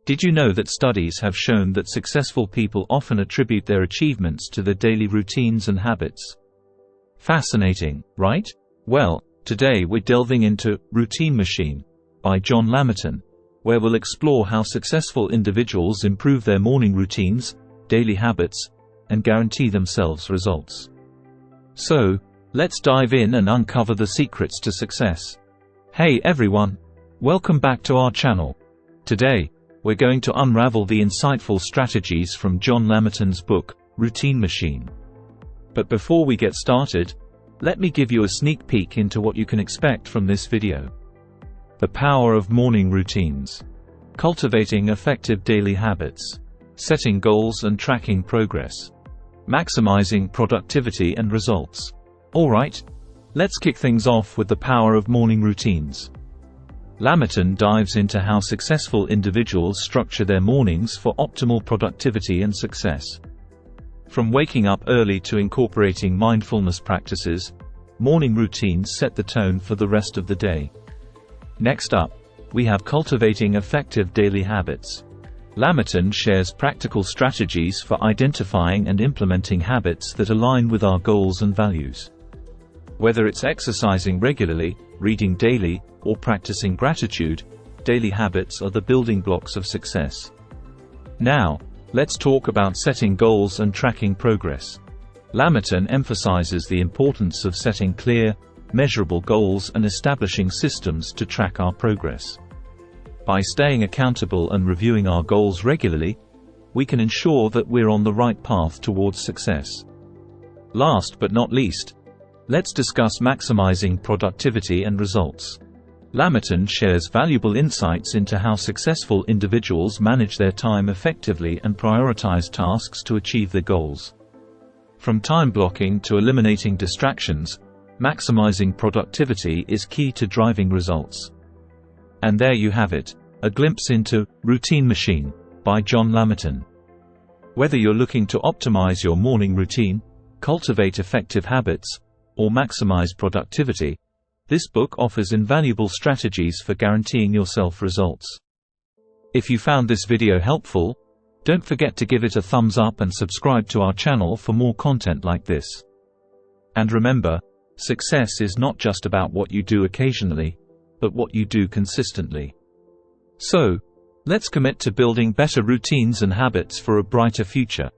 Did you know that studies have shown that successful people often attribute their achievements to their daily routines and habits? Fascinating, right? Well, today we're delving into Routine Machine by John Lamerton, where we'll explore how successful individuals improve their morning routines, daily habits, and guarantee themselves results. So, let's dive in and uncover the secrets to success. Hey everyone! Welcome back to our channel. Today, we're going to unravel the insightful strategies from John Lamerton's book, Routine Machine. But before we get started, let me give you a sneak peek into what you can expect from this video. The power of morning routines. Cultivating effective daily habits. Setting goals and tracking progress. Maximizing productivity and results. Alright, let's kick things off with the power of morning routines. Lamerton dives into how successful individuals structure their mornings for optimal productivity and success. From waking up early to incorporating mindfulness practices, morning routines set the tone for the rest of the day. Next up, we have cultivating effective daily habits. Lamerton shares practical strategies for identifying and implementing habits that align with our goals and values. Whether it's exercising regularly, reading daily, or practicing gratitude, daily habits are the building blocks of success. Now, let's talk about setting goals and tracking progress. Lamerton emphasizes the importance of setting clear, measurable goals and establishing systems to track our progress. By staying accountable and reviewing our goals regularly, we can ensure that we're on the right path towards success. Last but not least, let's discuss maximizing productivity and results. Lamerton shares valuable insights into how successful individuals manage their time effectively and prioritize tasks to achieve their goals. From time blocking to eliminating distractions, maximizing productivity is key to driving results. And there you have it, a glimpse into Routine Machine by John Lamerton. Whether you're looking to optimize your morning routine, cultivate effective habits, or maximize productivity, this book offers invaluable strategies for guaranteeing yourself results. If you found this video helpful, don't forget to give it a thumbs up and subscribe to our channel for more content like this. And remember, success is not just about what you do occasionally, but what you do consistently. So, let's commit to building better routines and habits for a brighter future.